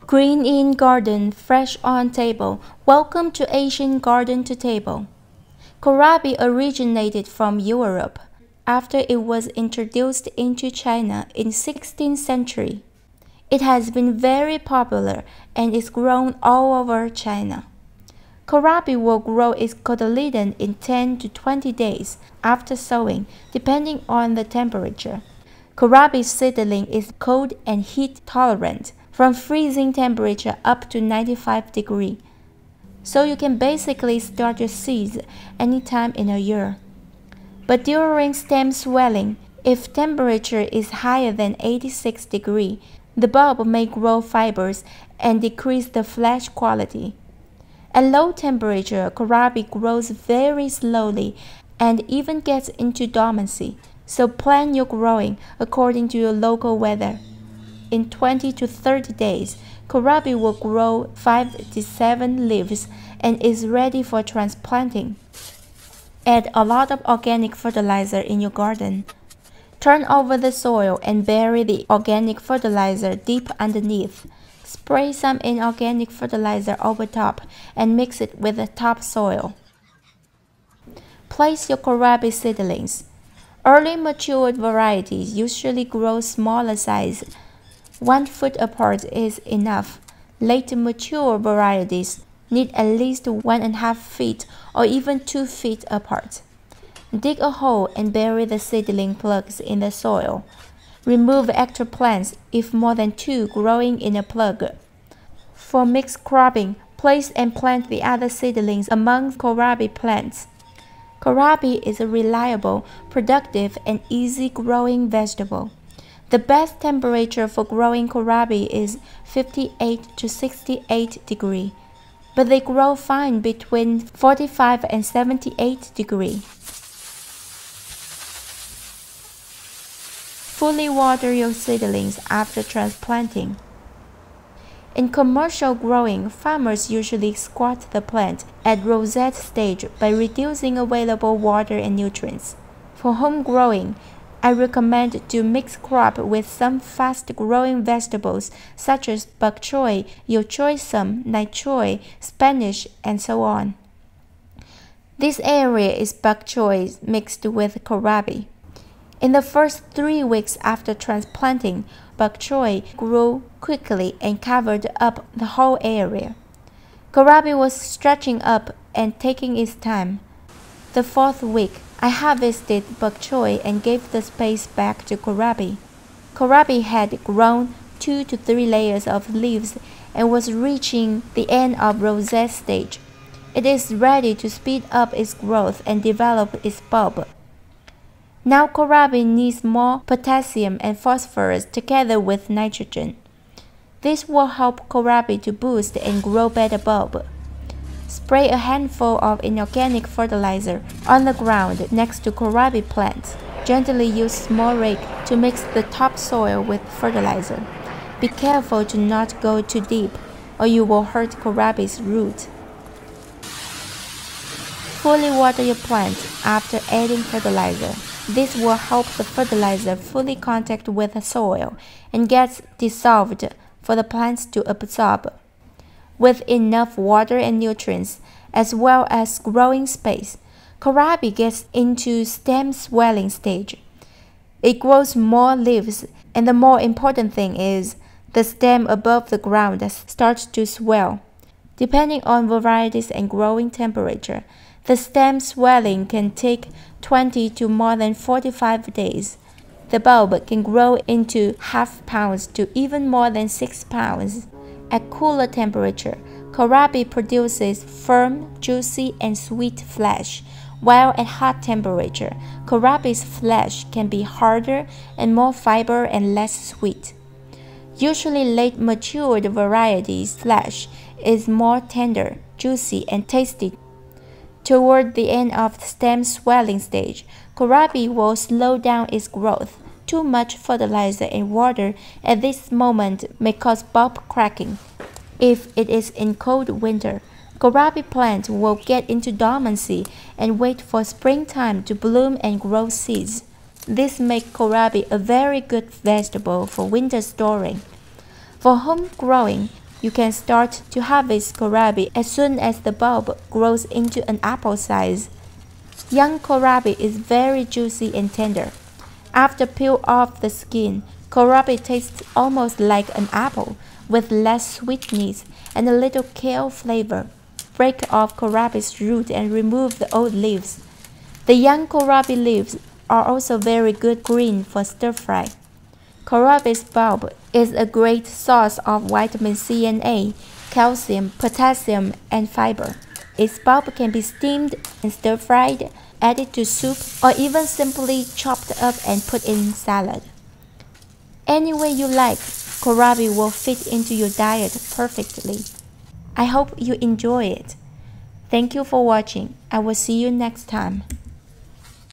Green in garden, fresh on table. Welcome to Asian Garden to Table. Kohlrabi originated from Europe after it was introduced into China in 16th century. It has been very popular and is grown all over China. Kohlrabi will grow its cotyledon in 10 to 20 days after sowing, depending on the temperature. Kohlrabi seedling is cold and heat tolerant, from freezing temperature up to 95 degrees. So you can basically start your seeds anytime in a year. But during stem swelling, if temperature is higher than 86 degrees, the bulb may grow fibers and decrease the flesh quality. At low temperature, kohlrabi grows very slowly and even gets into dormancy, so plan your growing according to your local weather. In 20 to 30 days, kohlrabi will grow 5 to 7 leaves and is ready for transplanting. Add a lot of organic fertilizer in your garden. Turn over the soil and bury the organic fertilizer deep underneath. Spray some inorganic fertilizer over top and mix it with the topsoil. Place your kohlrabi seedlings. Early matured varieties usually grow smaller size. 1 foot apart is enough. Late mature varieties need at least 1.5 feet or even 2 feet apart. Dig a hole and bury the seedling plugs in the soil. Remove extra plants if more than 2 growing in a plug. For mixed cropping, place and plant the other seedlings among kohlrabi plants. Kohlrabi is a reliable, productive, and easy-growing vegetable. The best temperature for growing kohlrabi is 58 to 68 degrees, but they grow fine between 45 and 78 degrees. Fully water your seedlings after transplanting. In commercial growing, farmers usually squat the plant at rosette stage by reducing available water and nutrients. For home growing, I recommend to mix crop with some fast-growing vegetables such as bok choy, yo choy sum, nai choy, Spanish, and so on. This area is bok choy mixed with kohlrabi. In the first 3 weeks after transplanting, bok choy grew quickly and covered up the whole area. Kohlrabi was stretching up and taking its time. The 4th week, I harvested bok choy and gave the space back to kohlrabi. Kohlrabi had grown 2 to 3 layers of leaves and was reaching the end of rosette stage. It is ready to speed up its growth and develop its bulb. Now kohlrabi needs more potassium and phosphorus together with nitrogen. This will help kohlrabi to boost and grow better bulb. Spray a handful of inorganic fertilizer on the ground next to kohlrabi plants. Gently use small rake to mix the topsoil with fertilizer. Be careful to not go too deep, or you will hurt kohlrabi's root. Fully water your plant after adding fertilizer. This will help the fertilizer fully contact with the soil and gets dissolved for the plants to absorb. With enough water and nutrients, as well as growing space, kohlrabi gets into stem swelling stage. It grows more leaves, and the more important thing is, the stem above the ground starts to swell. Depending on varieties and growing temperature, the stem swelling can take 20 to more than 45 days. The bulb can grow into ½ pounds to even more than 6 pounds. At cooler temperature, kohlrabi produces firm, juicy, and sweet flesh, while at hot temperature, kohlrabi's flesh can be harder and more fiber and less sweet. Usually late matured varieties' flesh is more tender, juicy, and tasty. Toward the end of the stem swelling stage, kohlrabi will slow down its growth. Too much fertilizer and water at this moment may cause bulb cracking. If it is in cold winter, kohlrabi plant will get into dormancy and wait for springtime to bloom and grow seeds. This makes kohlrabi a very good vegetable for winter storing. For home growing, You can start to harvest kohlrabi as soon as the bulb grows into an apple size. Young kohlrabi is very juicy and tender. After peel off the skin, kohlrabi tastes almost like an apple, with less sweetness and a little kale flavor. Break off kohlrabi's root and remove the old leaves. The young kohlrabi leaves are also very good green for stir-fry. Kohlrabi's bulb is a great source of vitamin C and A, calcium, potassium, and fiber. Its bulb can be steamed and stir-fried, added to soup, or even simply chopped up and put in salad. Any way you like, kohlrabi will fit into your diet perfectly. I hope you enjoy it. Thank you for watching. I will see you next time.